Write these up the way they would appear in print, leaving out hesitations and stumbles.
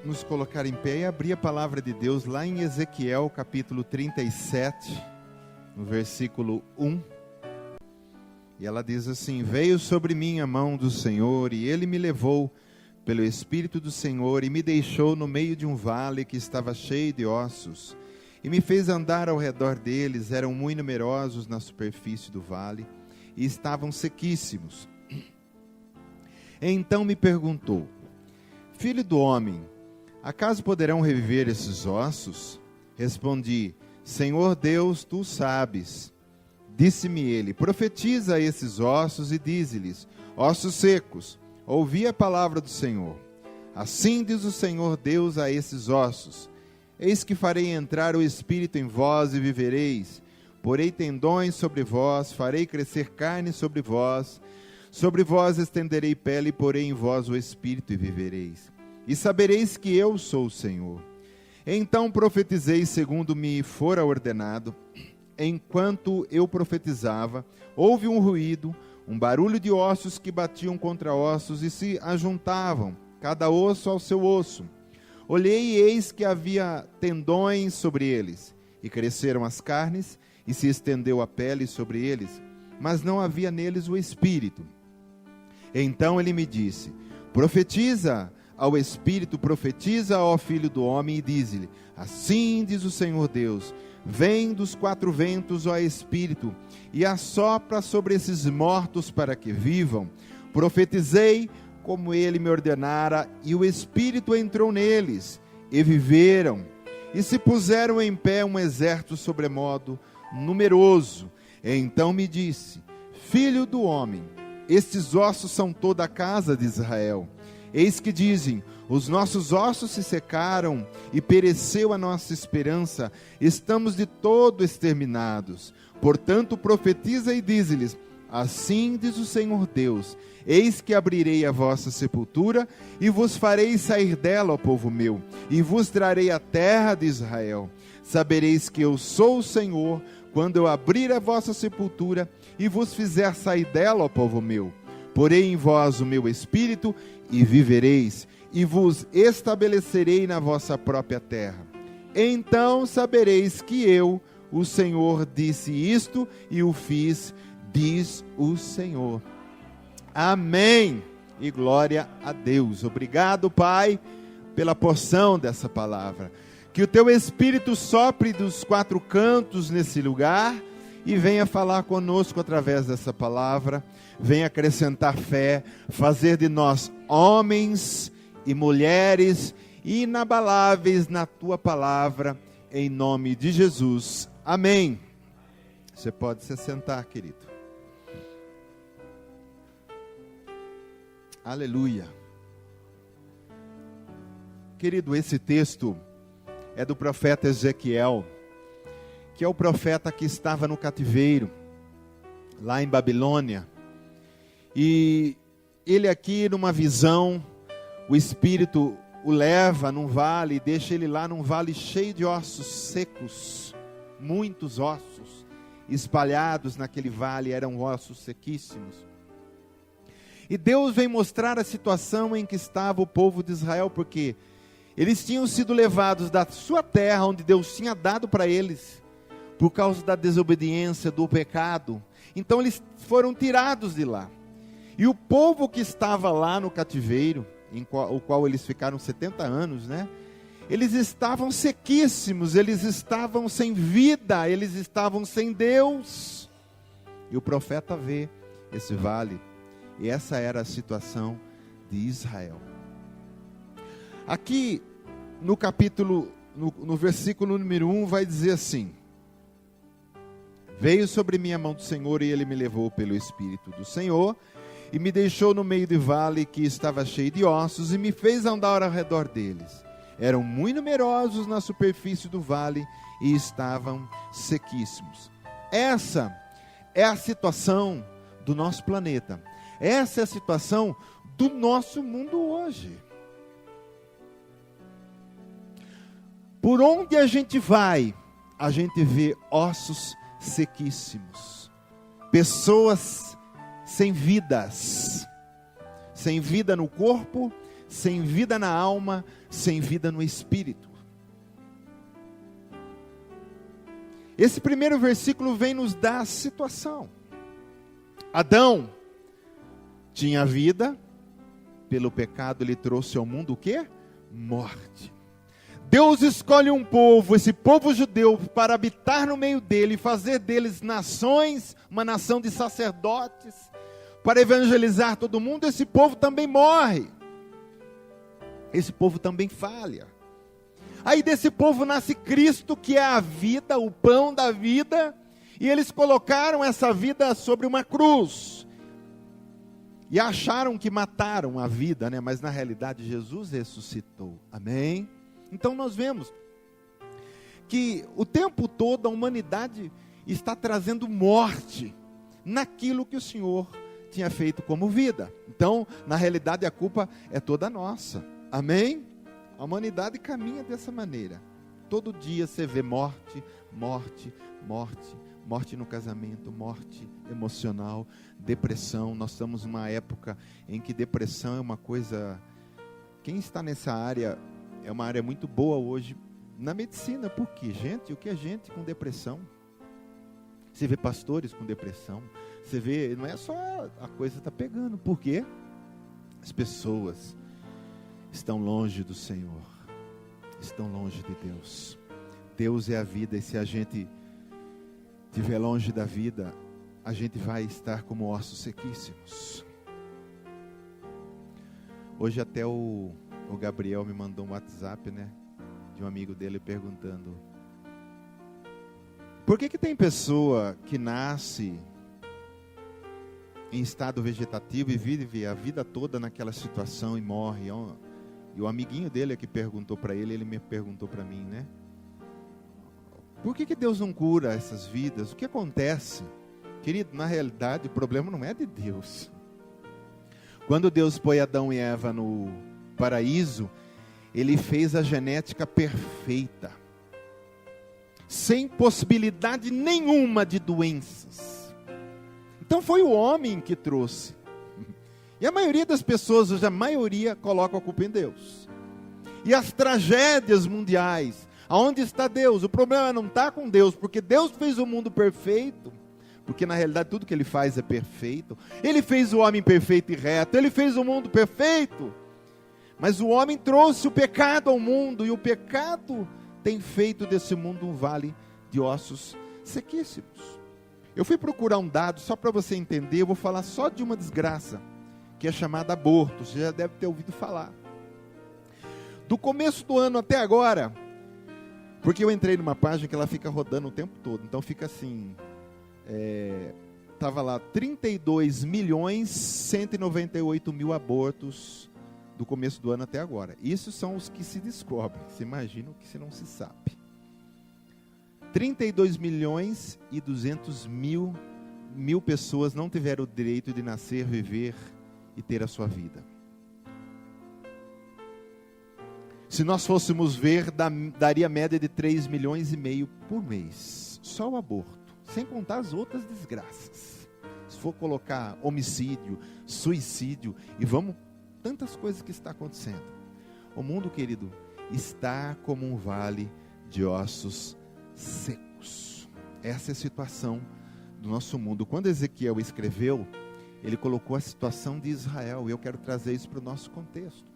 nos colocar em pé e abrir a palavra de Deus lá em Ezequiel capítulo 37, no versículo 1. E ela diz assim: veio sobre mim a mão do Senhor, e ele me levou pelo Espírito do Senhor, e me deixou no meio de um vale que estava cheio de ossos, e me fez andar ao redor deles. Eram muito numerosos na superfície do vale, e estavam sequíssimos. Então me perguntou: filho do homem, acaso poderão reviver esses ossos? Respondi: Senhor Deus, tu sabes. Disse-me ele: profetiza a esses ossos e dize-lhes: ossos secos, ouvi a palavra do Senhor. Assim diz o Senhor Deus a esses ossos: eis que farei entrar o Espírito em vós e vivereis. Porei tendões sobre vós, farei crescer carne sobre vós estenderei pele, e porei em vós o Espírito e vivereis. E sabereis que eu sou o Senhor. Então profetizei segundo me fora ordenado. Enquanto eu profetizava, houve um ruído, um barulho de ossos que batiam contra ossos e se ajuntavam, cada osso ao seu osso. Olhei e eis que havia tendões sobre eles, e cresceram as carnes, e se estendeu a pele sobre eles, mas não havia neles o Espírito. Então ele me disse: profetiza ao Espírito, profetiza ao Filho do Homem, e diz-lhe: assim diz o Senhor Deus, vem dos quatro ventos, ó Espírito, e assopra sobre esses mortos para que vivam. Profetizei como ele me ordenara, e o Espírito entrou neles, e viveram, e se puseram em pé um exército sobremodo numeroso. Então me disse: filho do homem, estes ossos são toda a casa de Israel. Eis que dizem: os nossos ossos se secaram e pereceu a nossa esperança, estamos de todo exterminados. Portanto profetiza e dize-lhes: assim diz o Senhor Deus, eis que abrirei a vossa sepultura e vos farei sair dela, ó povo meu, e vos trarei a terra de Israel. Sabereis que eu sou o Senhor, quando eu abrir a vossa sepultura e vos fizer sair dela, ó povo meu. Porei em vós o meu Espírito e vivereis, e vos estabelecerei na vossa própria terra. Então sabereis que eu, o Senhor, disse isto e o fiz, diz o Senhor. Amém. E glória a Deus. Obrigado, Pai, pela porção dessa palavra. Que o teu Espírito sopre dos quatro cantos nesse lugar e venha falar conosco através dessa palavra. Venha acrescentar fé, fazer de nós homens e mulheres inabaláveis na tua palavra, em nome de Jesus. Amém. Você pode se sentar, querido. Aleluia. Querido, esse texto é do profeta Ezequiel, que é o profeta que estava no cativeiro, lá em Babilônia. E ele aqui, numa visão, o Espírito o leva num vale, deixa ele lá num vale cheio de ossos secos, muitos ossos espalhados naquele vale, eram ossos sequíssimos. E Deus vem mostrar a situação em que estava o povo de Israel, porque eles tinham sido levados da sua terra, onde Deus tinha dado para eles, por causa da desobediência, do pecado. Então eles foram tirados de lá. E o povo que estava lá no cativeiro, o qual eles ficaram 70 anos, né? Eles estavam sequíssimos, eles estavam sem vida, eles estavam sem Deus. E o profeta vê esse vale, e essa era a situação de Israel. Aqui no capítulo, no versículo número 1, vai dizer assim: veio sobre mim a mão do Senhor, e ele me levou pelo Espírito do Senhor, e me deixou no meio de vale que estava cheio de ossos, e me fez andar ao redor deles. Eram muito numerosos na superfície do vale, e estavam sequíssimos. Essa é a situação do nosso planeta. Essa é a situação do nosso mundo hoje. Por onde a gente vai, a gente vê ossos sequíssimos. Pessoas sem vidas. Sem vida no corpo, sem vida na alma, sem vida no espírito. Esse primeiro versículo vem nos dar a situação. Adão tinha vida, pelo pecado ele trouxe ao mundo o quê? Morte. Deus escolhe um povo, esse povo judeu, para habitar no meio dele, fazer deles nações, uma nação de sacerdotes, para evangelizar todo mundo. Esse povo também morre. Esse povo também falha. Aí desse povo nasce Cristo, que é a vida, o pão da vida, e eles colocaram essa vida sobre uma cruz. E acharam que mataram a vida, né? Mas na realidade Jesus ressuscitou. Amém? Então nós vemos que o tempo todo a humanidade está trazendo morte naquilo que o Senhor tinha feito como vida. Então, na realidade, a culpa é toda nossa. Amém? A humanidade caminha dessa maneira. Todo dia você vê morte, morte, morte, morte no casamento, morte emocional, depressão. Nós estamos numa época em que depressão é uma coisa... Quem está nessa área, é uma área muito boa hoje, na medicina. Por quê? Gente, o que é gente com depressão? Você vê pastores com depressão. Você vê, não é só a coisa está pegando. Por quê? As pessoas estão longe do Senhor. Estão longe de Deus. Deus é a vida, e se a gente estiver longe da vida, a gente vai estar como ossos sequíssimos. Hoje até o Gabriel me mandou um WhatsApp, né, de um amigo dele perguntando: por que tem pessoa que nasce em estado vegetativo e vive a vida toda naquela situação e morre? E o amiguinho dele é que perguntou para ele, ele me perguntou para mim, né? Por que Deus não cura essas vidas? O que acontece? Querido, na realidade o problema não é de Deus. Quando Deus pôs Adão e Eva no paraíso, Ele fez a genética perfeita, sem possibilidade nenhuma de doenças. Então foi o homem que trouxe. E a maioria das pessoas, hoje a maioria, coloca a culpa em Deus. E as tragédias mundiais, aonde está Deus? O problema não está com Deus, porque Deus fez o mundo perfeito, porque na realidade tudo que Ele faz é perfeito. Ele fez o homem perfeito e reto, Ele fez o mundo perfeito. Mas o homem trouxe o pecado ao mundo, e o pecado tem feito desse mundo um vale de ossos sequíssimos. Eu fui procurar um dado, só para você entender, eu vou falar só de uma desgraça, que é chamada aborto. Você já deve ter ouvido falar. Do começo do ano até agora, porque eu entrei numa página que ela fica rodando o tempo todo, então fica assim, estava lá 32.198.000 abortos do começo do ano até agora. Isso são os que se descobrem. Você imagina o que se não se sabe. 32.200.000 pessoas não tiveram o direito de nascer, viver e ter a sua vida. Se nós fôssemos ver, daria média de 3,5 milhões por mês. Só o aborto, sem contar as outras desgraças. Se for colocar homicídio, suicídio, e vamos, tantas coisas que está acontecendo. O mundo, querido, está como um vale de ossos secos. Essa é a situação do nosso mundo. Quando Ezequiel escreveu, ele colocou a situação de Israel, e eu quero trazer isso para o nosso contexto.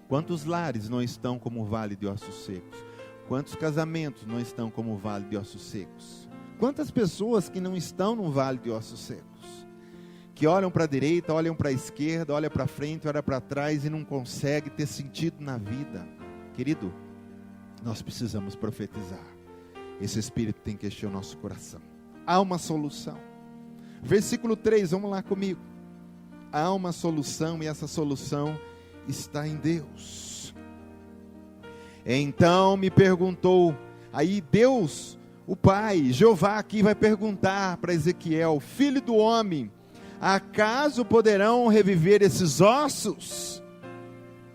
Quantos lares não estão como o vale de ossos secos? Quantos casamentos não estão como o vale de ossos secos? Quantas pessoas que não estão no vale de ossos secos? Que olham para a direita, olham para a esquerda, olham para frente, olham para trás e não conseguem ter sentido na vida. Querido, nós precisamos profetizar. Esse Espírito tem que encher o nosso coração. Há uma solução. Versículo 3, vamos lá comigo. Há uma solução, e essa solução está em Deus. Então me perguntou, aí Deus, o Pai, Jeová aqui vai perguntar para Ezequiel: filho do homem, acaso poderão reviver esses ossos?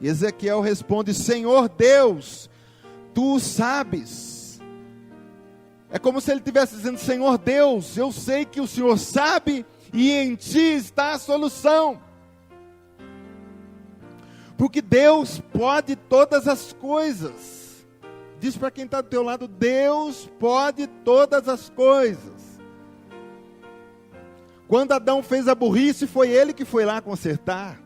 E Ezequiel responde: Senhor Deus, tu sabes. É como se ele estivesse dizendo: Senhor Deus, eu sei que o Senhor sabe, e em ti está a solução. Porque Deus pode todas as coisas. Diz para quem está do teu lado: Deus pode todas as coisas. Quando Adão fez a burrice, foi ele que foi lá consertar.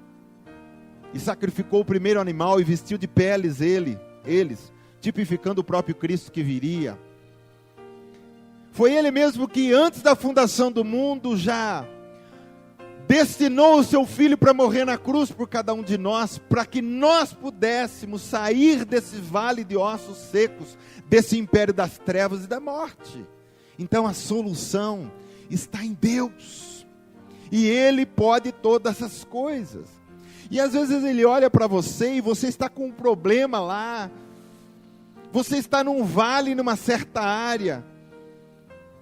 E sacrificou o primeiro animal e vestiu de peles eles, tipificando o próprio Cristo que viria. Foi ele mesmo que antes da fundação do mundo já destinou o seu filho para morrer na cruz por cada um de nós, para que nós pudéssemos sair desse vale de ossos secos, desse império das trevas e da morte. Então a solução está em Deus, e Ele pode todas as coisas. E às vezes Ele olha para você e você está com um problema lá, você está num vale, numa certa área,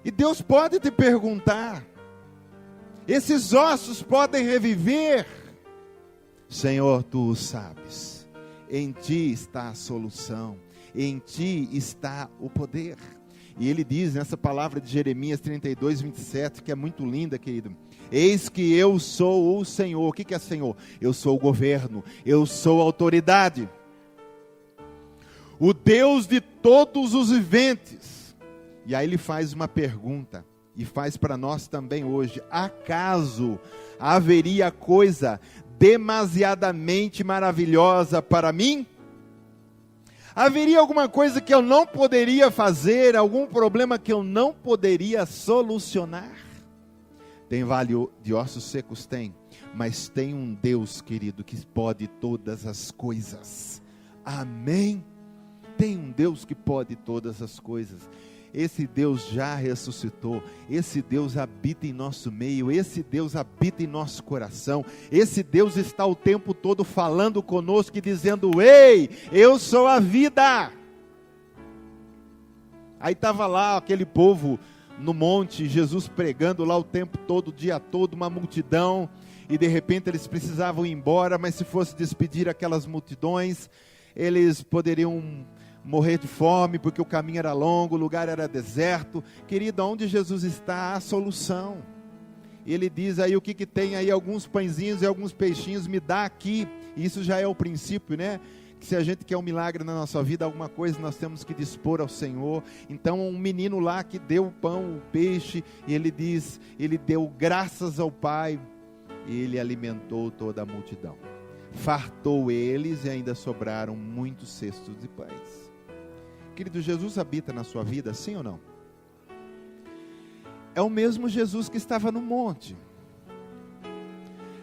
e Deus pode te perguntar: esses ossos podem reviver? Senhor, Tu o sabes, em Ti está a solução, em Ti está o poder. E Ele diz nessa palavra de Jeremias 32, 27, que é muito linda, querido: eis que eu sou o Senhor. O que é Senhor? Eu sou o governo, eu sou a autoridade, o Deus de todos os viventes. E aí Ele faz uma pergunta, e faz para nós também hoje: acaso haveria coisa demasiadamente maravilhosa para mim? Haveria alguma coisa que eu não poderia fazer, algum problema que eu não poderia solucionar? Tem vale de ossos secos? Tem, mas tem um Deus, querido, que pode todas as coisas. Amém? Tem um Deus que pode todas as coisas. Esse Deus já ressuscitou, esse Deus habita em nosso meio, esse Deus habita em nosso coração, esse Deus está o tempo todo falando conosco e dizendo: ei, eu sou a vida. Aí estava lá aquele povo no monte, Jesus pregando lá o tempo todo, o dia todo, uma multidão, e de repente eles precisavam ir embora, mas se fosse despedir aquelas multidões, eles poderiam morrer de fome, porque o caminho era longo, o lugar era deserto. Querido, onde Jesus está, há solução. E Ele diz aí: o que tem aí? Alguns pãezinhos e alguns peixinhos, me dá aqui. E isso já é o princípio, né? Que se a gente quer um milagre na nossa vida, alguma coisa nós temos que dispor ao Senhor. Então um menino lá que deu o pão, o peixe, e ele diz, ele deu graças ao Pai, e ele alimentou toda a multidão. Fartou eles e ainda sobraram muitos cestos de pães. Querido, Jesus habita na sua vida, sim ou não? É o mesmo Jesus que estava no monte.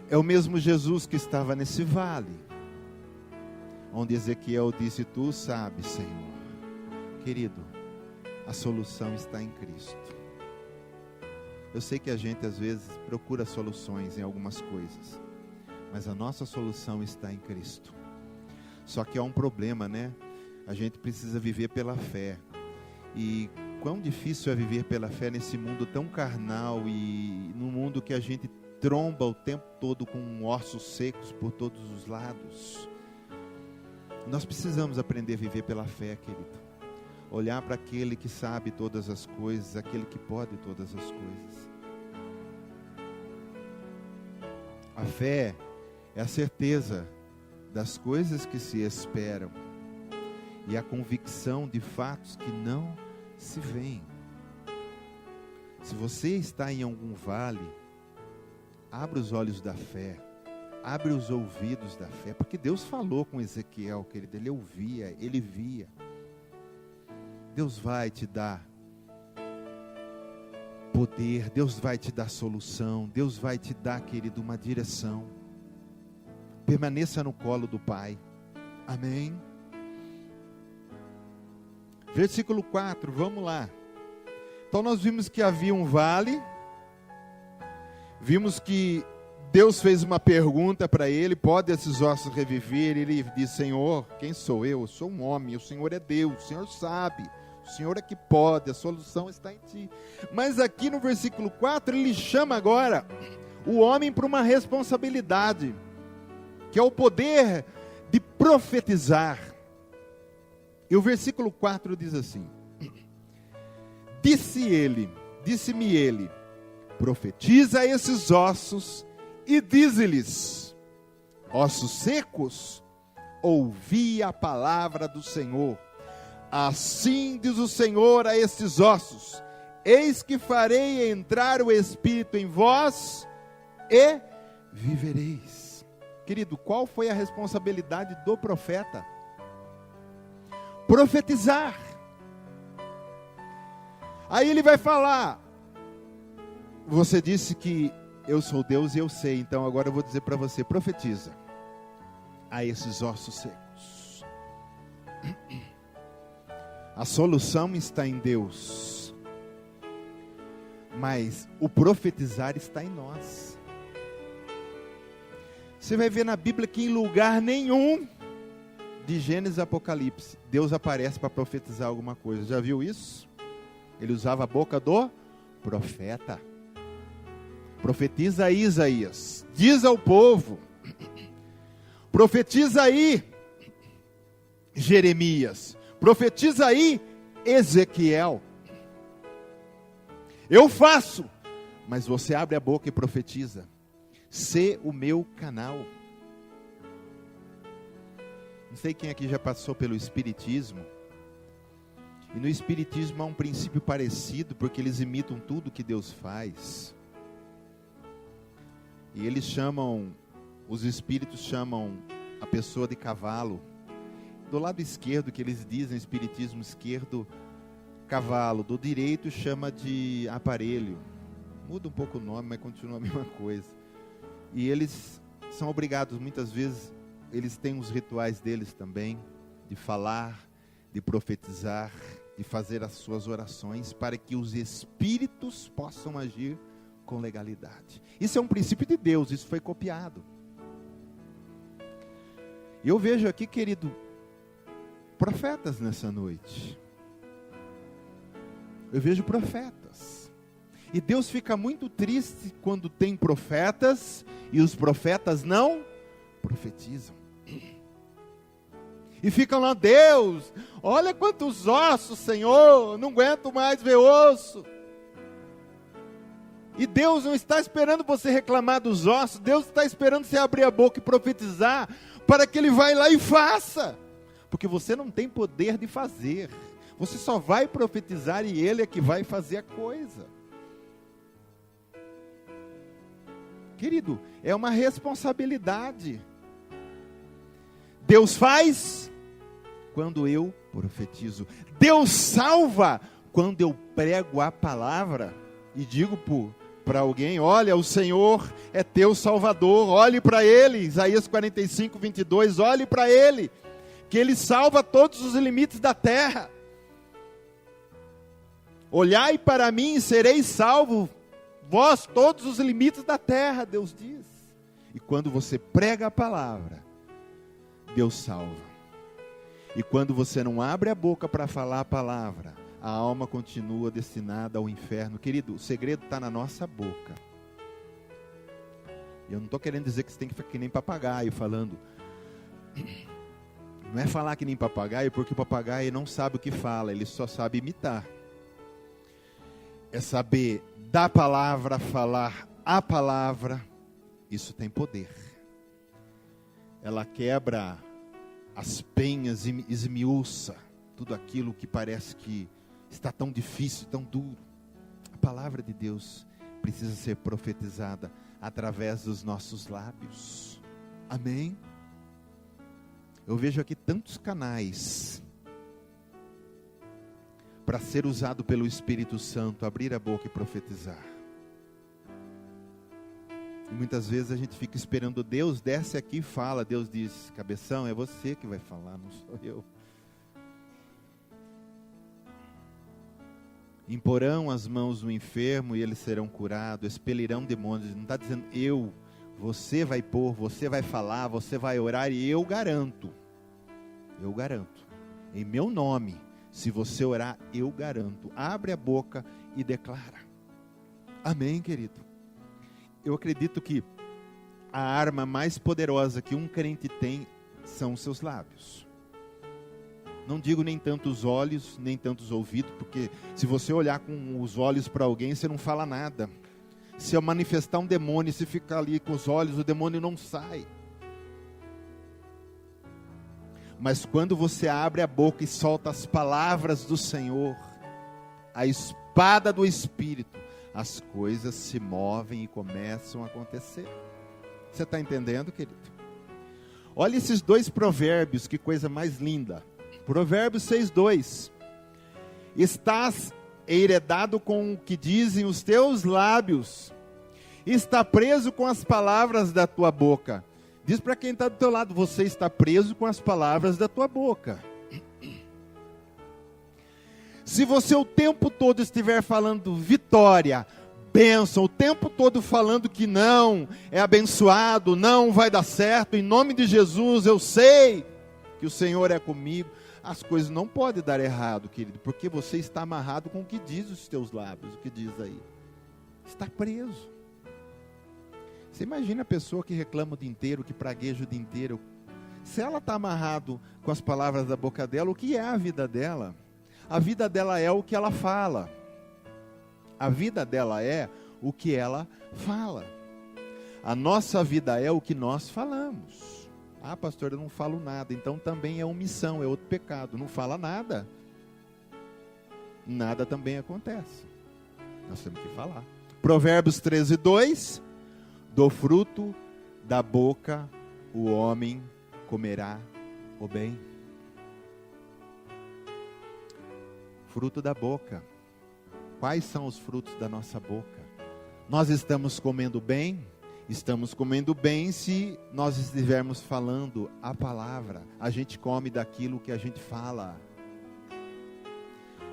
É o mesmo Jesus que estava nesse vale, onde Ezequiel disse: Tu sabes, Senhor. Querido, a solução está em Cristo. Eu sei que a gente às vezes procura soluções em algumas coisas, mas a nossa solução está em Cristo. Só que há um problema, né? A gente precisa viver pela fé. E quão difícil é viver pela fé nesse mundo tão carnal, e num mundo que a gente tromba o tempo todo com ossos secos por todos os lados. Nós precisamos aprender a viver pela fé, querido. Olhar para aquele que sabe todas as coisas, aquele que pode todas as coisas. A fé é a certeza das coisas que se esperam e a convicção de fatos que não se veem. Se você está em algum vale, abra os olhos da fé, abre os ouvidos da fé, porque Deus falou com Ezequiel, querido, ele ouvia, ele via. Deus vai te dar poder, Deus vai te dar solução, Deus vai te dar, querido, uma direção. Permaneça no colo do Pai. Amém? Versículo 4, vamos lá. Então nós vimos que havia um vale, vimos que Deus fez uma pergunta para ele: pode esses ossos reviver? Ele disse: Senhor, quem sou eu? Eu sou um homem, o Senhor é Deus, o Senhor sabe, o Senhor é que pode, a solução está em ti. Mas aqui no versículo 4, ele chama agora o homem para uma responsabilidade, que é o poder de profetizar. E o versículo 4 diz assim: disse-me ele, profetiza a esses ossos e dize-lhes: ossos secos, ouvi a palavra do Senhor. Assim diz o Senhor a estes ossos: eis que farei entrar o Espírito em vós e vivereis. Querido, qual foi a responsabilidade do profeta? Profetizar. Aí ele vai falar: você disse que eu sou Deus e eu sei, então agora eu vou dizer para você, profetiza a esses ossos secos. A solução está em Deus, mas o profetizar está em nós. Você vai ver na Bíblia que em lugar nenhum, de Gênesis a Apocalipse, Deus aparece para profetizar alguma coisa. Já viu isso? Ele usava a boca do profeta. Profetiza aí, Isaías, diz ao povo. Profetiza aí, Jeremias. Profetiza aí, Ezequiel. Eu faço, mas você abre a boca e profetiza. Sê o meu canal. Não sei quem aqui já passou pelo Espiritismo. E no Espiritismo há um princípio parecido, porque eles imitam tudo que Deus faz. E eles chamam, os espíritos chamam a pessoa de cavalo. Do lado esquerdo, que eles dizem, espiritismo esquerdo, cavalo. Do direito chama de aparelho. Muda um pouco o nome, mas continua a mesma coisa. E eles são obrigados, muitas vezes, eles têm os rituais deles também, de falar, de profetizar, de fazer as suas orações, para que os espíritos possam agir com legalidade. Isso é um princípio de Deus, isso foi copiado. E eu vejo aqui, querido, profetas nessa noite. Eu vejo profetas. E Deus fica muito triste quando tem profetas e os profetas não profetizam. E ficam lá: Deus, olha quantos ossos, Senhor, não aguento mais ver osso. E Deus não está esperando você reclamar dos ossos, Deus está esperando você abrir a boca e profetizar, para que Ele vá lá e faça. Porque você não tem poder de fazer, você só vai profetizar e Ele é que vai fazer a coisa. Querido, é uma responsabilidade. Deus faz quando eu profetizo. Deus salva quando eu prego a palavra e digo para alguém: olha, o Senhor é teu Salvador, olhe para Ele. Isaías 45, 22, olhe para Ele, que Ele salva todos os limites da terra. Olhai para mim e sereis salvos, vós todos os limites da terra, Deus diz. E quando você prega a palavra, Deus salva. E quando você não abre a boca para falar a palavra, a alma continua destinada ao inferno. Querido, o segredo está na nossa boca. E eu não estou querendo dizer que você tem que ficar que nem papagaio falando. Não é falar que nem papagaio, porque o papagaio não sabe o que fala, ele só sabe imitar. É saber da palavra, falar a palavra. Isso tem poder. Ela quebra as penhas e esmiuça tudo aquilo que parece que está tão difícil, tão duro. A palavra de Deus precisa ser profetizada através dos nossos lábios. Amém? Eu vejo aqui tantos canais para ser usado pelo Espírito Santo, abrir a boca e profetizar. E muitas vezes a gente fica esperando Deus, desce aqui e fala. Deus diz: cabeção, é você que vai falar, não sou eu. Imporão as mãos no enfermo e eles serão curados, expelirão demônios. Não está dizendo eu, você vai pôr, você vai falar, você vai orar, e eu garanto, em meu nome, se você orar, eu garanto. Abre a boca e declara. Amém, querido? Eu acredito que a arma mais poderosa que um crente tem são os seus lábios. Não digo nem tanto os olhos, nem tanto os ouvidos, porque se você olhar com os olhos para alguém, você não fala nada. Se eu manifestar um demônio, se ficar ali com os olhos, o demônio não sai. Mas quando você abre a boca e solta as palavras do Senhor, a espada do Espírito, as coisas se movem e começam a acontecer. Você está entendendo, querido? Olha esses dois provérbios, que coisa mais linda. Provérbios 6:2. Estás heredado com o que dizem os teus lábios, está preso com as palavras da tua boca. Diz para quem está do teu lado, você está preso com as palavras da tua boca. Se você o tempo todo estiver falando vitória, bênção, o tempo todo falando que não é abençoado, não vai dar certo, em nome de Jesus, eu sei que o Senhor é comigo, as coisas não podem dar errado, querido, porque você está amarrado com o que diz os teus lábios, o que diz aí. Está preso. Você imagina a pessoa que reclama o dia inteiro, que pragueja o dia inteiro. Se ela está amarrado com as palavras da boca dela, o que é a vida dela? A vida dela é o que ela fala. A vida dela é o que ela fala. A nossa vida é o que nós falamos. Ah, pastor, eu não falo nada. Então também é omissão, é outro pecado. Não fala nada. Nada também acontece. Nós temos que falar. Provérbios 13:2. Do fruto da boca o homem comerá o bem. Fruto da boca. Quais são os frutos da nossa boca? Nós estamos comendo bem? Estamos comendo bem se nós estivermos falando a palavra. A gente come daquilo que a gente fala.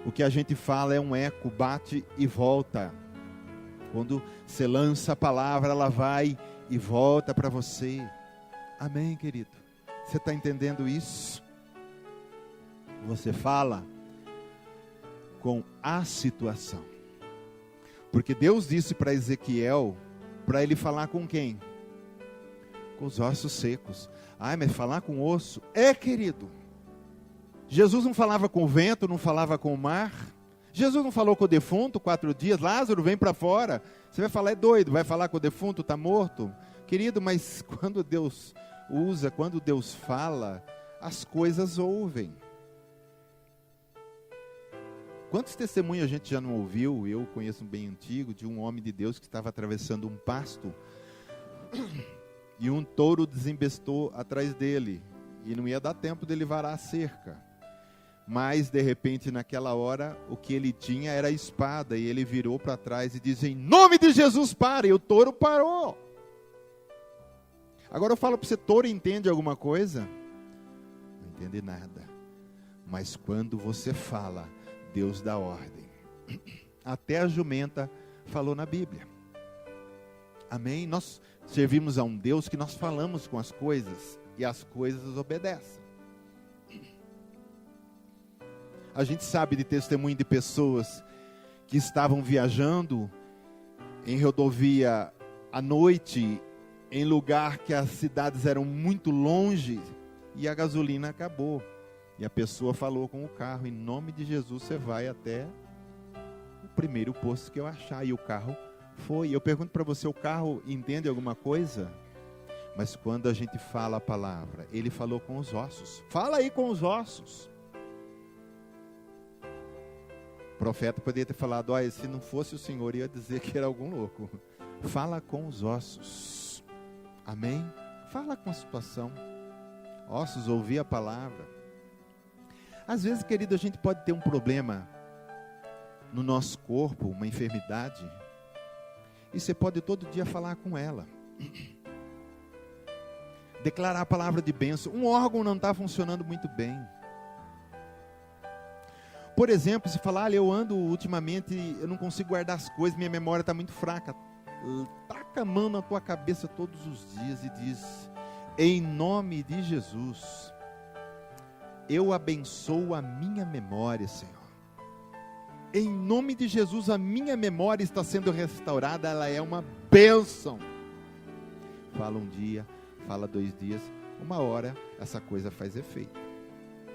O que a gente fala é um eco, bate e volta. Quando você lança a palavra, ela vai e volta para você. Amém, querido? Você está entendendo isso? Você fala com a situação. Porque Deus disse para Ezequiel, para ele falar com quem? Com os ossos secos. Ah, mas falar com osso? É, querido. Jesus não falava com o vento, não falava com o mar. Jesus não falou com o defunto 4 dias, Lázaro, vem para fora. Você vai falar, é doido, vai falar com o defunto, está morto? Querido, mas quando Deus usa, quando Deus fala, as coisas ouvem. Quantos testemunhos a gente já não ouviu? Eu conheço um bem antigo, de um homem de Deus que estava atravessando um pasto, e um touro desembestou atrás dele, e não ia dar tempo dele varar a cerca. Mas, de repente, naquela hora, o que ele tinha era a espada. E ele virou para trás e disse, em nome de Jesus, para. E o touro parou. Agora eu falo para você, touro entende alguma coisa? Não entende nada. Mas quando você fala, Deus dá ordem. Até a jumenta falou na Bíblia. Amém? Nós servimos a um Deus que nós falamos com as coisas. E as coisas obedecem. A gente sabe de testemunho de pessoas que estavam viajando em rodovia à noite, em lugar que as cidades eram muito longe, e a gasolina acabou. E a pessoa falou com o carro, em nome de Jesus você vai até o primeiro posto que eu achar. E o carro foi. Eu pergunto para você, o carro entende alguma coisa? Mas quando a gente fala a palavra, ele falou com os ossos. Fala aí com os ossos. O profeta poderia ter falado, olha, se não fosse o Senhor, ia dizer que era algum louco. Fala com os ossos. Amém? Fala com a situação. Ossos, ouvir a palavra. Às vezes, querido, a gente pode ter um problema no nosso corpo, uma enfermidade, e você pode todo dia falar com ela. Declarar a palavra de bênção. Um órgão não está funcionando muito bem. Por exemplo, se falar, olha, eu ando ultimamente, eu não consigo guardar as coisas, minha memória está muito fraca. Taca a mão na tua cabeça todos os dias e diz, em nome de Jesus, eu abençoo a minha memória, Senhor. Em nome de Jesus, a minha memória está sendo restaurada, ela é uma bênção. Fala um dia, fala 2 dias, 1 hora, essa coisa faz efeito.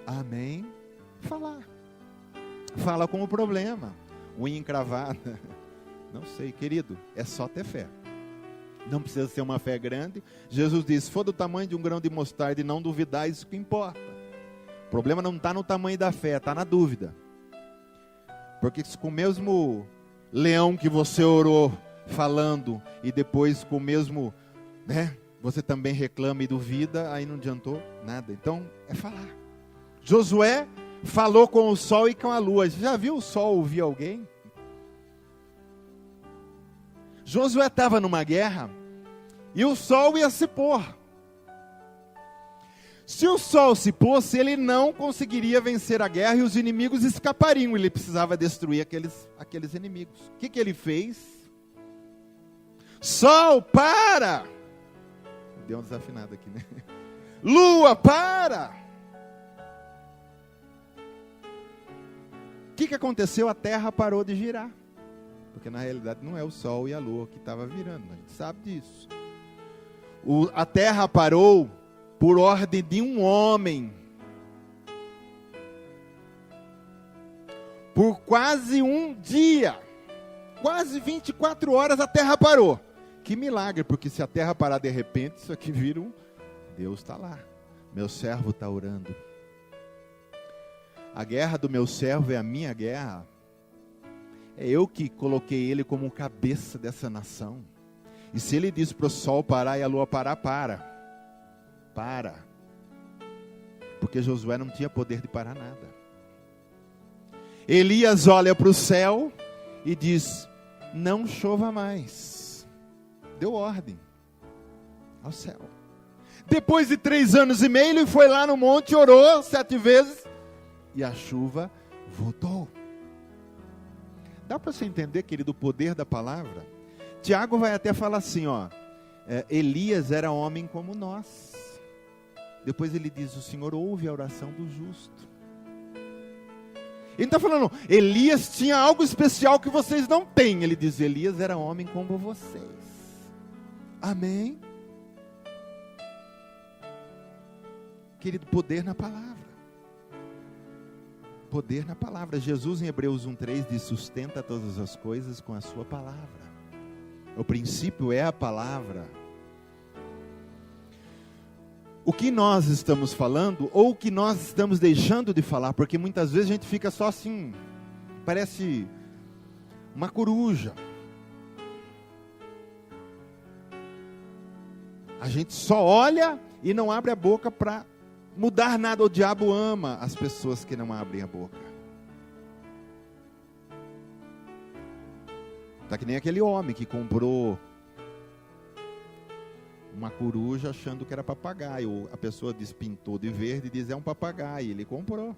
Amém? Falar. Fala com o problema. Unha encravada. Não sei, querido, é só ter fé. Não precisa ser uma fé grande. Jesus disse, se for do tamanho de um grão de mostarda e não duvidar, isso que importa. O problema não está no tamanho da fé, está na dúvida. Porque com o mesmo leão que você orou falando, e depois com o mesmo, você também reclama e duvida, aí não adiantou nada. Então, é falar. Josué falou com o sol e com a lua. Você já viu o sol ouvir alguém? Josué estava numa guerra e o sol ia se pôr. Se o sol se pôsse, ele não conseguiria vencer a guerra e os inimigos escapariam. Ele precisava destruir aqueles inimigos. O que ele fez? Sol, para! Deu um desafinado aqui, né? Lua, para! O que aconteceu? A terra parou de girar. Porque na realidade não é o sol e a lua que estava virando. A gente sabe disso. A terra parou por ordem de um homem. Por quase um dia. Quase 24 horas a terra parou. Que milagre, porque se a terra parar de repente, isso aqui vira Deus está lá. Meu servo está orando. A guerra do meu servo é a minha guerra. É eu que coloquei ele como cabeça dessa nação. E se ele diz para o sol parar e a lua parar, para. Porque Josué não tinha poder de parar nada. Elias olha para o céu e diz: não chova mais. Deu ordem ao céu. Depois de 3 anos e meio, ele foi lá no monte, orou 7 vezes e a chuva voltou. Dá para você entender, querido, o poder da palavra? Tiago vai até falar assim, Elias era homem como nós. Depois ele diz: o Senhor ouve a oração do justo. Ele está falando, Elias tinha algo especial que vocês não têm. Ele diz: Elias era homem como vocês. Amém? Querido, poder na palavra. Poder na palavra. Jesus em Hebreus 1:3 diz: sustenta todas as coisas com a sua palavra. O princípio é a palavra. O que nós estamos falando, ou o que nós estamos deixando de falar, porque muitas vezes a gente fica só assim, parece uma coruja. A gente só olha e não abre a boca para mudar nada. O diabo ama as pessoas que não abrem a boca. Está que nem aquele homem que comprou uma coruja achando que era papagaio. A pessoa pintou de verde e diz: é um papagaio. Ele comprou.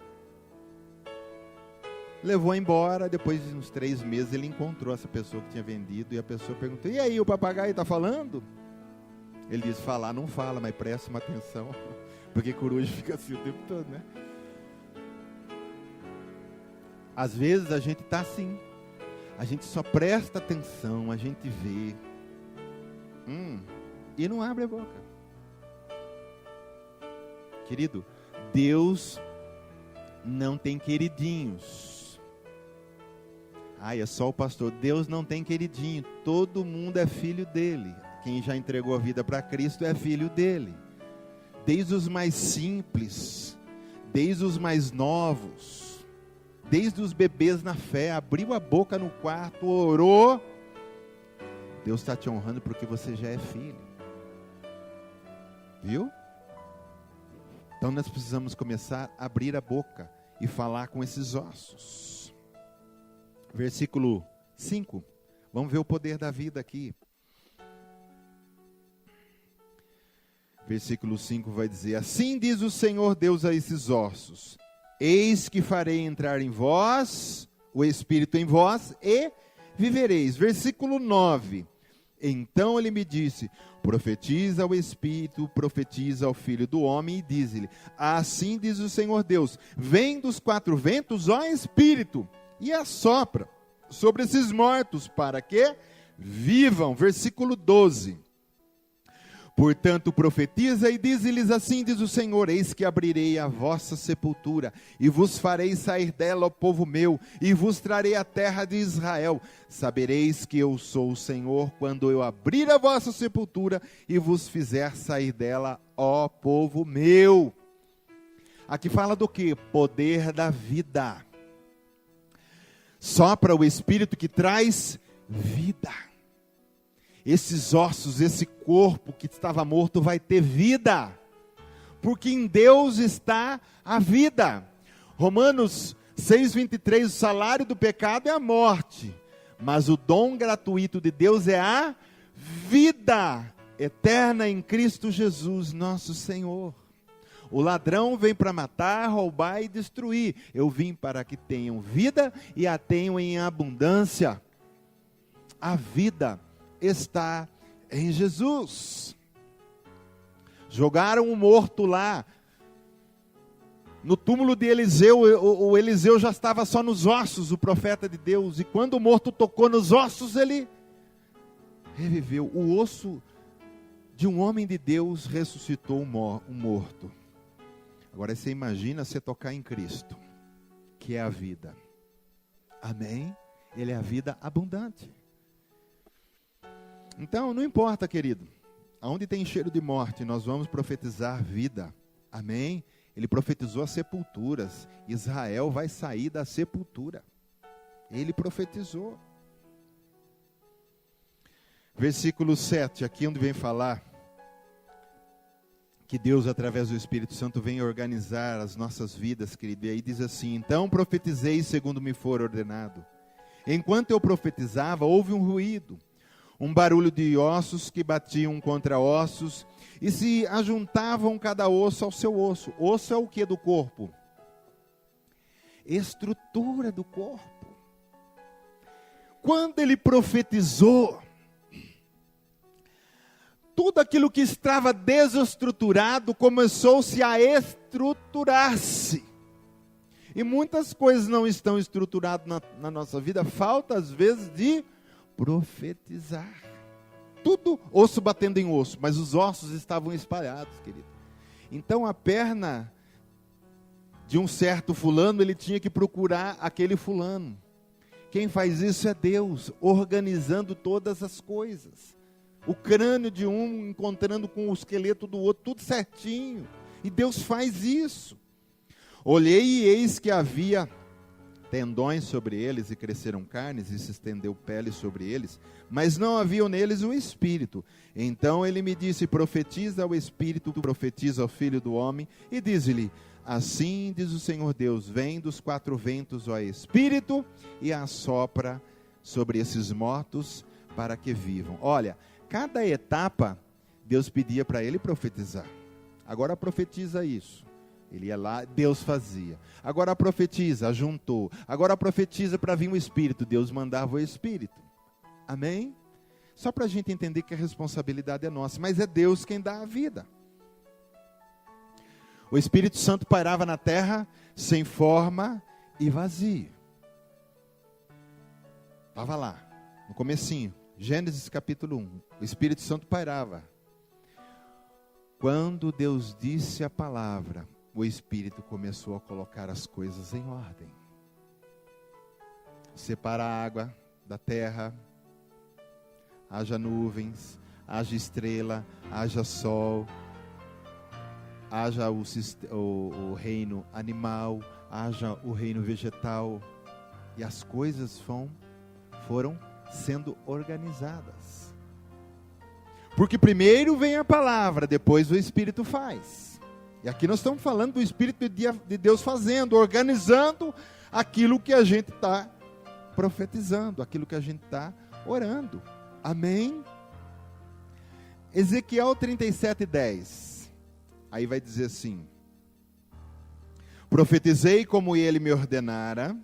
Levou embora. Depois de uns 3 meses ele encontrou essa pessoa que tinha vendido. E a pessoa perguntou: e aí, o papagaio está falando? Ele diz: falar não fala, mas presta uma atenção. Porque coruja fica assim o tempo todo, né? Às vezes a gente está assim. A gente só presta atenção, a gente vê. E não abre a boca. Querido, Deus não tem queridinhos. É só o pastor. Deus não tem queridinho. Todo mundo é filho dele. Quem já entregou a vida para Cristo é filho dele. Desde os mais simples, desde os mais novos, desde os bebês na fé, abriu a boca no quarto, orou. Deus está te honrando porque você já é filho. Viu? Então nós precisamos começar a abrir a boca e falar com esses ossos. Versículo 5. Vamos ver o poder da vida aqui. Versículo 5 vai dizer: assim diz o Senhor Deus a esses ossos: eis que farei entrar em vós o Espírito em vós e vivereis. Versículo 9. Então ele me disse: profetiza ao Espírito, profetiza ao Filho do Homem, e diz-lhe: assim diz o Senhor Deus: vem dos 4 ventos, ó Espírito, e assopra sobre esses mortos, para que vivam. Versículo 12. Portanto, profetiza e dize-lhes: assim diz o Senhor: eis que abrirei a vossa sepultura, e vos farei sair dela, ó povo meu, e vos trarei a terra de Israel. Sabereis que eu sou o Senhor, quando eu abrir a vossa sepultura, e vos fizer sair dela, ó povo meu. Aqui fala do que? Poder da vida. Sopra o Espírito que traz vida. Esses ossos, esse corpo que estava morto vai ter vida. Porque em Deus está a vida. Romanos 6,23, o salário do pecado é a morte. Mas o dom gratuito de Deus é a vida eterna em Cristo Jesus, nosso Senhor. O ladrão vem para matar, roubar e destruir. Eu vim para que tenham vida e a tenham em abundância. A vida está em Jesus. Jogaram o morto lá no túmulo de Eliseu. O Eliseu já estava só nos ossos, o profeta de Deus. E quando o morto tocou nos ossos, ele reviveu. O osso de um homem de Deus ressuscitou um morto. Agora você imagina você tocar em Cristo, que é a vida. Amém? Ele é a vida abundante. Então, não importa, querido, aonde tem cheiro de morte, nós vamos profetizar vida. Amém? Ele profetizou as sepulturas. Israel vai sair da sepultura. Ele profetizou. Versículo 7, aqui onde vem falar que Deus, através do Espírito Santo, vem organizar as nossas vidas, querido. E aí diz assim: então profetizei segundo me for ordenado. Enquanto eu profetizava, houve um ruído, um barulho de ossos que batiam contra ossos, e se ajuntavam cada osso ao seu osso. Osso é o que do corpo? Estrutura do corpo. Quando ele profetizou, tudo aquilo que estava desestruturado começou-se a estruturar-se. E muitas coisas não estão estruturadas na nossa vida. Falta, às vezes, de profetizar. Tudo osso batendo em osso, mas os ossos estavam espalhados, querido. Então a perna de um certo fulano, ele tinha que procurar aquele fulano. Quem faz isso é Deus, organizando todas as coisas. O crânio de um encontrando com o esqueleto do outro, tudo certinho. E Deus faz isso. Olhei e eis que havia tendões sobre eles, e cresceram carnes, e se estendeu pele sobre eles, mas não havia neles o Espírito. Então ele me disse: profetiza ao Espírito, profetiza ao Filho do Homem, e diz-lhe: assim diz o Senhor Deus, vem dos quatro ventos, ó Espírito, e assopra sobre esses mortos, para que vivam. Olha, cada etapa, Deus pedia para ele profetizar. Agora profetiza isso. Ele ia lá, Deus fazia. Agora profetiza, juntou. Agora profetiza para vir o Espírito. Deus mandava o Espírito. Amém? Só para a gente entender que a responsabilidade é nossa. Mas é Deus quem dá a vida. O Espírito Santo pairava na terra sem forma e vazio. Estava lá, no comecinho. Gênesis capítulo 1. O Espírito Santo pairava. Quando Deus disse a palavra, o Espírito começou a colocar as coisas em ordem. Separa a água da terra, haja nuvens, haja estrela, haja sol, haja o reino animal, haja o reino vegetal, e as coisas foram sendo organizadas. Porque primeiro vem a palavra, depois o Espírito faz. E aqui nós estamos falando do Espírito de Deus fazendo, organizando aquilo que a gente está profetizando, aquilo que a gente está orando. Amém? Ezequiel 37:10. Aí vai dizer assim: profetizei como ele me ordenara,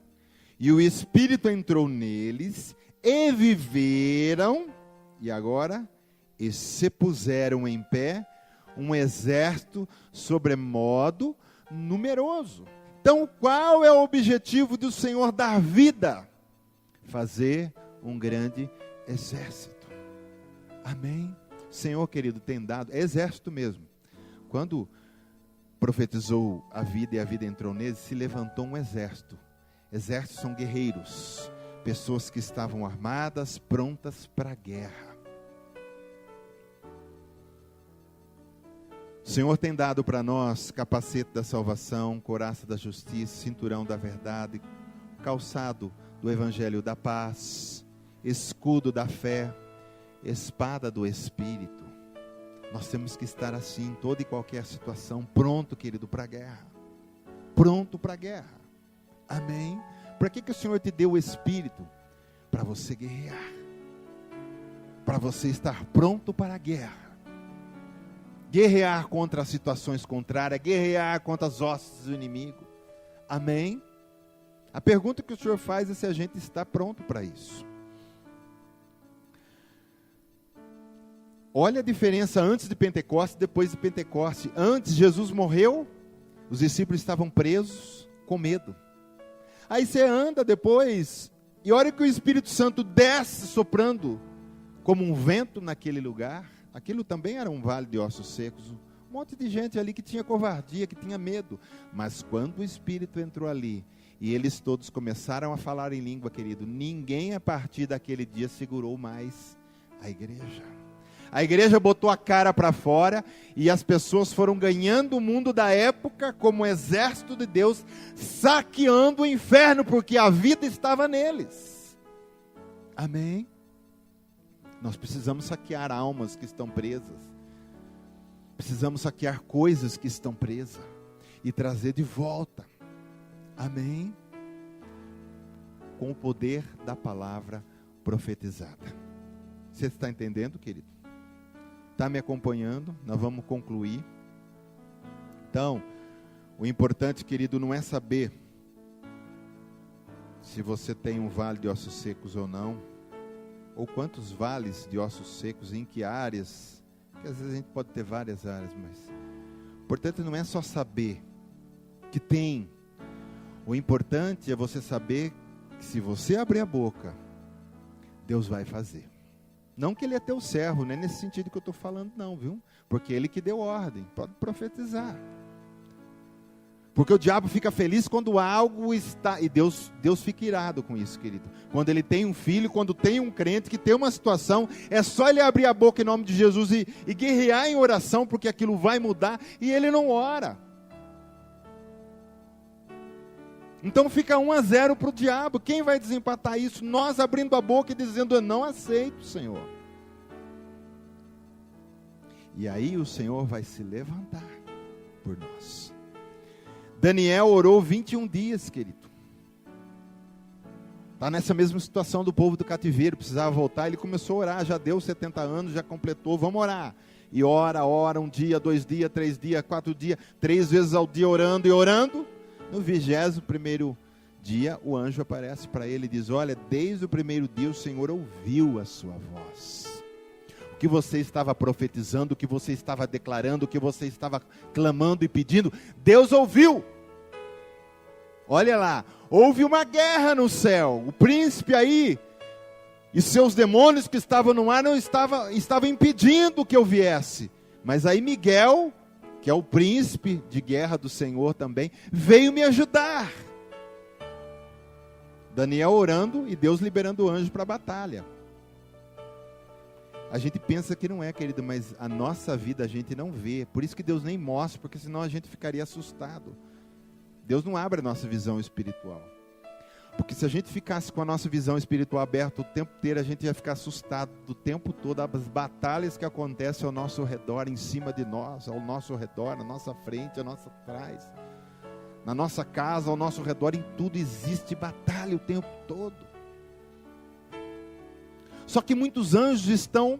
e o Espírito entrou neles, e viveram, e agora, e se puseram em pé, um exército sobremodo numeroso. Então, qual é o objetivo do Senhor dar vida? Fazer um grande exército. Amém? O Senhor, querido, tem dado, é exército mesmo. Quando profetizou a vida e a vida entrou neles, se levantou um exército. Exércitos são guerreiros, pessoas que estavam armadas, prontas para a guerra. O Senhor tem dado para nós capacete da salvação, couraça da justiça, cinturão da verdade, calçado do evangelho da paz, escudo da fé, espada do Espírito. Nós temos que estar assim em toda e qualquer situação, pronto, querido, para a guerra. Pronto para a guerra. Amém? Para que o Senhor te deu o Espírito? Para você guerrear. Para você estar pronto para a guerra. Guerrear contra as situações contrárias, guerrear contra as hostes do inimigo. Amém? A pergunta que o Senhor faz é se a gente está pronto para isso. Olha a diferença antes de Pentecostes e depois de Pentecostes. Antes, Jesus morreu, os discípulos estavam presos, com medo. Aí você anda depois, e olha que o Espírito Santo desce soprando como um vento naquele lugar. Aquilo também era um vale de ossos secos. Um monte de gente ali que tinha covardia, que tinha medo. Mas quando o Espírito entrou ali, e eles todos começaram a falar em língua, querido, ninguém a partir daquele dia segurou mais a igreja. A igreja botou a cara para fora e as pessoas foram ganhando o mundo da época como exército de Deus, saqueando o inferno, porque a vida estava neles. Amém? Nós precisamos saquear almas que estão presas. Precisamos saquear coisas que estão presas e trazer de volta. Amém? Com o poder da palavra profetizada. Você está entendendo, querido? Está me acompanhando? Nós vamos concluir. Então, o importante, querido, não é saber se você tem um vale de ossos secos ou não, ou quantos vales de ossos secos, em que áreas, porque às vezes a gente pode ter várias áreas, mas o importante não é só saber que tem. O importante é você saber que se você abrir a boca, Deus vai fazer. Não que ele é teu servo, não é nesse sentido que eu estou falando não, viu? Porque ele que deu ordem, pode profetizar. Porque o diabo fica feliz quando algo está, e Deus fica irado com isso, querido. Quando ele tem um filho, quando tem um crente que tem uma situação, é só ele abrir a boca em nome de Jesus e guerrear em oração, porque aquilo vai mudar, e ele não ora. Então fica 1-0 para o diabo. Quem vai desempatar isso? Nós abrindo a boca e dizendo, eu não aceito, Senhor. E aí o Senhor vai se levantar por nós. Daniel orou 21 dias, querido. Está nessa mesma situação do povo do cativeiro, precisava voltar, ele começou a orar, já deu 70 anos, já completou, vamos orar. E ora, 1 dia, 2 dias, 3 dias, 4 dias, 3 vezes ao dia orando e orando. No 21º dia, o anjo aparece para ele e diz, olha, desde o primeiro dia o Senhor ouviu a sua voz. O que você estava profetizando, o que você estava declarando, o que você estava clamando e pedindo, Deus ouviu. Olha lá, houve uma guerra no céu. O príncipe aí e seus demônios que estavam no ar estavam impedindo que eu viesse. Mas aí Miguel, que é o príncipe de guerra do Senhor também, veio me ajudar. Daniel orando e Deus liberando o anjo para a batalha. A gente pensa que não é, querido, mas a nossa vida a gente não vê. Por isso que Deus nem mostra, porque senão a gente ficaria assustado. Deus não abre a nossa visão espiritual. Porque se a gente ficasse com a nossa visão espiritual aberta o tempo inteiro, a gente ia ficar assustado do tempo todo, as batalhas que acontecem ao nosso redor, em cima de nós, ao nosso redor, na nossa frente, à nossa trás, na nossa casa, ao nosso redor, em tudo existe batalha o tempo todo. Só que muitos anjos estão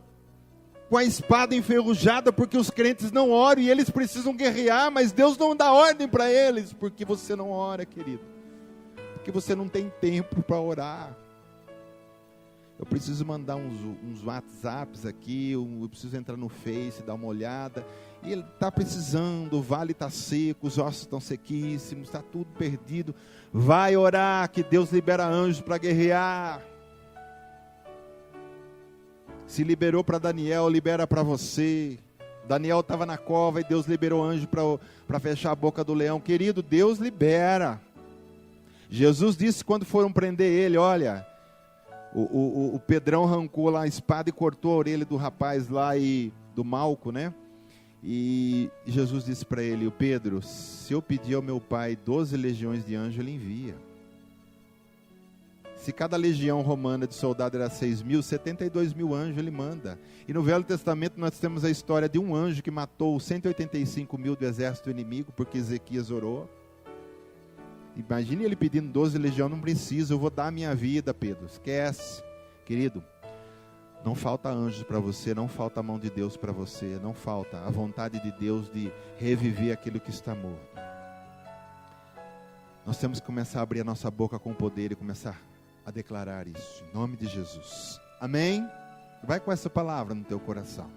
com a espada enferrujada, porque os crentes não oram e eles precisam guerrear, mas Deus não dá ordem para eles, porque você não ora, querido. Porque você não tem tempo para orar. Eu preciso mandar uns WhatsApps aqui, eu preciso entrar no Face, dar uma olhada, e ele está precisando, o vale está seco, os ossos estão sequíssimos, está tudo perdido. Vai orar, que Deus libera anjos para guerrear. Se liberou para Daniel, libera para você. Daniel estava na cova e Deus liberou anjo para fechar a boca do leão. Querido, Deus libera. Jesus disse quando foram prender ele, olha, o Pedrão arrancou lá a espada e cortou a orelha do rapaz lá, do Malco, né? E Jesus disse para ele: o Pedro, se eu pedir ao meu Pai 12 legiões de anjos, Ele envia. Se cada legião romana de soldado era 6.000, 72.000 anjos Ele manda. E no Velho Testamento nós temos a história de um anjo que matou 185.000 do exército inimigo, porque Ezequias orou. Imagine ele pedindo 12 legiões, não precisa, eu vou dar a minha vida, Pedro. Esquece. Querido, não falta anjos para você, não falta a mão de Deus para você, não falta a vontade de Deus de reviver aquilo que está morto. Nós temos que começar a abrir a nossa boca com poder e começar a declarar isso, em nome de Jesus. Amém? Vai com essa palavra no teu coração.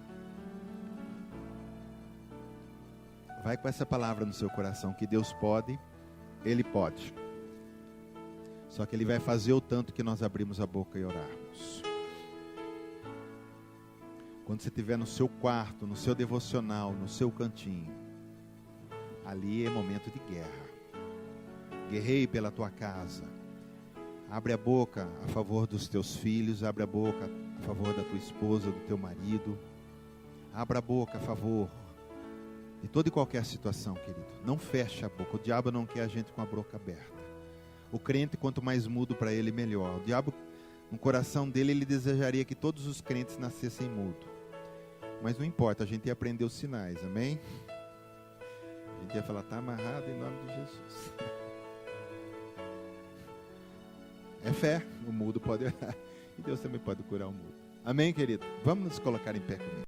Vai com essa palavra no seu coração, que Deus pode, Ele pode. Só que Ele vai fazer o tanto que nós abrimos a boca e orarmos. Quando você estiver no seu quarto, no seu devocional, no seu cantinho, ali é momento de guerra. Guerreie pela tua casa. Abre a boca a favor dos teus filhos, abre a boca a favor da tua esposa, do teu marido. Abra a boca a favor de toda e qualquer situação, querido. Não feche a boca. O diabo não quer a gente com a boca aberta. O crente, quanto mais mudo para ele, melhor. O diabo, no coração dele, ele desejaria que todos os crentes nascessem mudo. Mas não importa, a gente ia aprender os sinais, amém? A gente ia falar, está amarrado em nome de Jesus. É fé, o mudo pode orar. E Deus também pode curar o mudo. Amém, querido? Vamos nos colocar em pé comigo.